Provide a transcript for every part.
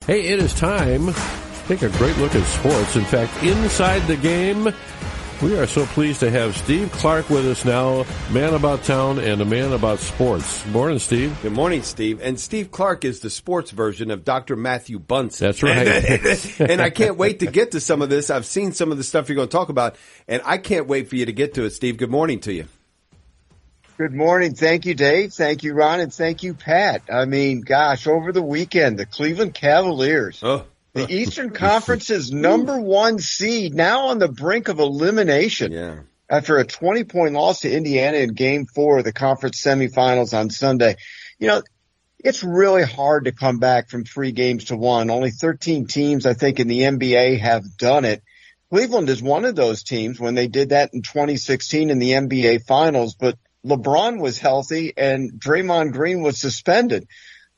Hey, it is time to take a great look at sports. In fact, inside the game, we are so pleased to have Steve Clarke with us now, man about town and a man about sports. Morning, Steve. Good morning, Steve. And Steve Clarke is the sports version of Dr. Matthew Bunson. That's right. And I can't wait to get to some of this. I've seen some of the stuff you're going to talk about, and I can't wait for you to get to it, Steve. Good morning to you. Good morning. Thank you, Dave. Thank you, Ron. And thank you, Pat. I mean, gosh, over the weekend, the Cleveland Cavaliers, the Eastern Conference's number one seed, now on the brink of elimination after a 20-point loss to Indiana in Game 4 of the conference semifinals on Sunday. You know, it's really hard to come back from 3 games to 1. Only 13 teams, I think, in the NBA have done it. Cleveland is one of those teams when they did that in 2016 in the NBA Finals, but LeBron was healthy and Draymond Green was suspended.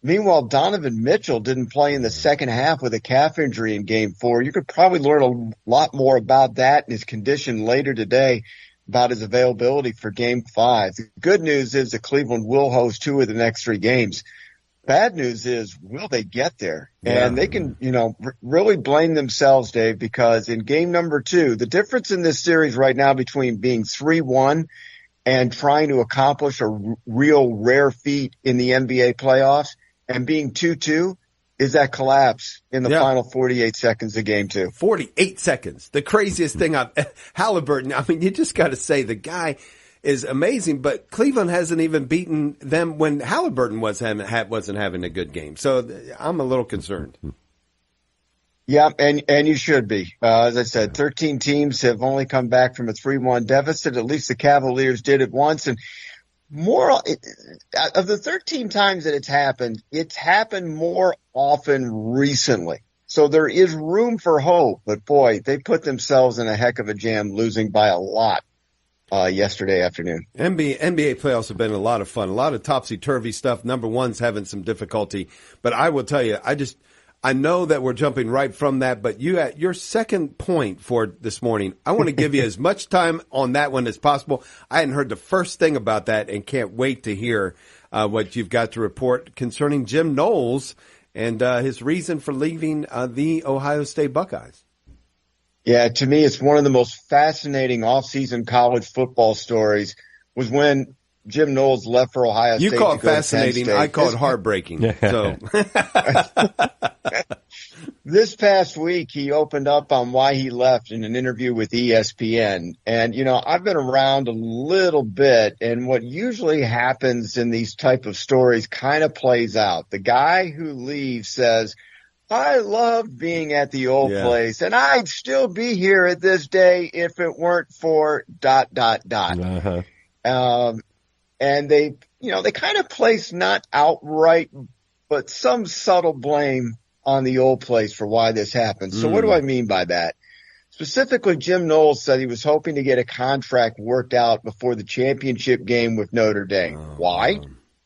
Meanwhile, Donovan Mitchell didn't play in the second half with a calf injury in Game 4. You could probably learn a lot more about that and his condition later today, about his availability for Game 5. The good news is that Cleveland will host 2 of the next 3 games. Bad news is, will they get there? Yeah. And they can, really blame themselves, Dave, because in game number 2, the difference in this series right now between being 3-1 and trying to accomplish a real rare feat in the NBA playoffs and being 2-2 is that collapse in the final 48 seconds of game 2. 48 seconds. The craziest thing Halliburton, I mean, you just got to say the guy is amazing, but Cleveland hasn't even beaten them when Halliburton wasn't having a good game. So I'm a little concerned. Yeah, and you should be. As I said, 13 teams have only come back from a 3-1 deficit. At least the Cavaliers did it once. And more of the 13 times that it's happened more often recently. So there is room for hope. But boy, they put themselves in a heck of a jam, losing by a lot yesterday afternoon. NBA playoffs have been a lot of fun, a lot of topsy-turvy stuff. Number one's having some difficulty. But I will tell you, I know that we're jumping right from that, but you at your second point for this morning, I want to give you as much time on that one as possible. I hadn't heard the first thing about that and can't wait to hear what you've got to report concerning Jim Knowles and his reason for leaving the Ohio State Buckeyes. Yeah, to me, it's one of the most fascinating off-season college football stories was when Jim Knowles left for Ohio State. You call it fascinating. I call it heartbreaking. So this past week, he opened up on why he left in an interview with ESPN. And, I've been around a little bit, and what usually happens in these type of stories kind of plays out. The guy who leaves says, I loved being at the old place, and I'd still be here at this day if it weren't for ... Uh-huh. And they kind of place not outright, but some subtle blame on the old place for why this happened. So what do I mean by that? Specifically, Jim Knowles said he was hoping to get a contract worked out before the championship game with Notre Dame. Why?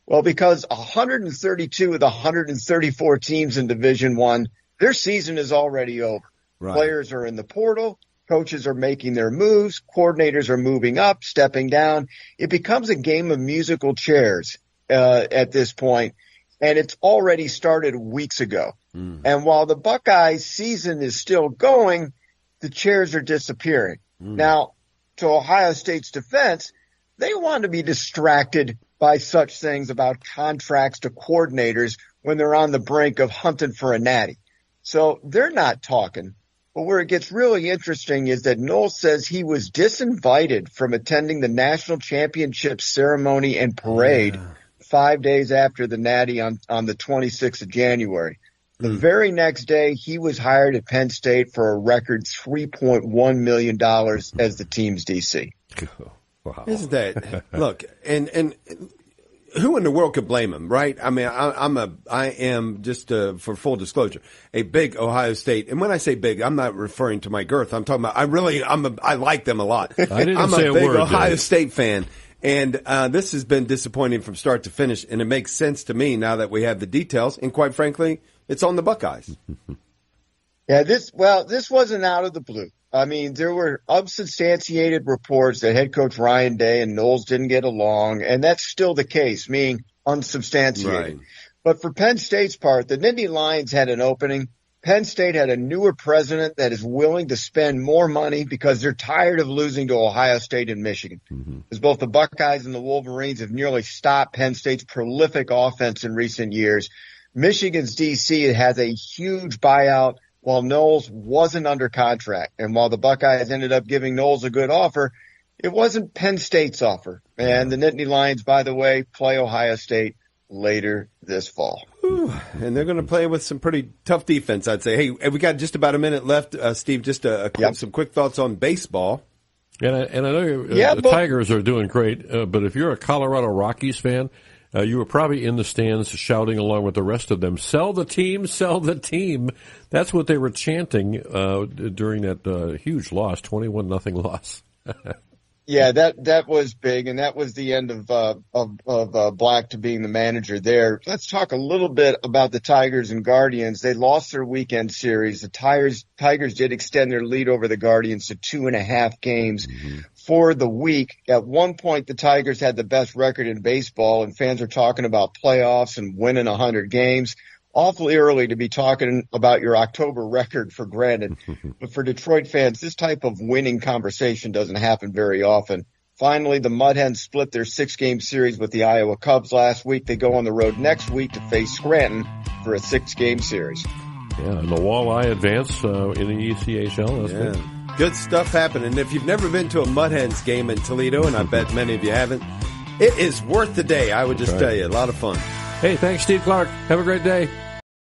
Well, because 132 of the 134 teams in Division I, their season is already over. Right. Players are in the portal. Coaches are making their moves. Coordinators are moving up, stepping down. It becomes a game of musical chairs at this point, and it's already started weeks ago. And while the Buckeyes' season is still going, the chairs are disappearing. Now, to Ohio State's defense, they want to be distracted by such things about contracts to coordinators when they're on the brink of hunting for a natty. So they're not talking. But where it gets really interesting is that Knowles says he was disinvited from attending the national championship ceremony and parade 5 days after the natty on the 26th of January. The very next day, he was hired at Penn State for a record $3.1 million as the team's DC. Wow. Isn't that, look, and who in the world could blame him, right? I mean, I am just, for full disclosure, a big Ohio State. And when I say big, I'm not referring to my girth. I'm talking about, I like them a lot. I'm a big Ohio State fan. And, this has been disappointing from start to finish. And it makes sense to me now that we have the details. And quite frankly, it's on the Buckeyes. Yeah, this wasn't out of the blue. I mean, there were unsubstantiated reports that head coach Ryan Day and Knowles didn't get along, and that's still the case, meaning unsubstantiated. Right. But for Penn State's part, the Nittany Lions had an opening. Penn State had a newer president that is willing to spend more money because they're tired of losing to Ohio State and Michigan. As both the Buckeyes and the Wolverines have nearly stopped Penn State's prolific offense in recent years. Michigan's DC has a huge buyout while Knowles wasn't under contract. And while the Buckeyes ended up giving Knowles a good offer, it wasn't Penn State's offer. And the Nittany Lions, by the way, play Ohio State later this fall. And they're going to play with some pretty tough defense, I'd say. Hey, we got just about a minute left. Steve, just some quick thoughts on baseball. And I know the Tigers are doing great, but if you're a Colorado Rockies fan, you were probably in the stands shouting along with the rest of them, "Sell the team, sell the team." That's what they were chanting during that huge loss, 21-0 loss. Yeah, that was big, and that was the end of Black to being the manager there. Let's talk a little bit about the Tigers and Guardians. They lost their weekend series. The Tigers did extend their lead over the Guardians to 2.5 games for the week. At one point, the Tigers had the best record in baseball, and fans are talking about playoffs and winning 100 games. Awfully early to be talking about your October record, for granted. But for Detroit fans, this type of winning conversation doesn't happen very often. Finally, the Mud Hens split their 6-game series with the Iowa Cubs last week. They go on the road next week to face Scranton for a 6-game series. Yeah, and the Walleye advance in the ECHL. That's good. Good stuff happening. And if you've never been to a Mud Hens game in Toledo, and I bet many of you haven't, it is worth the day. I would just tell you, a lot of fun. Hey, thanks, Steve Clarke. Have a great day.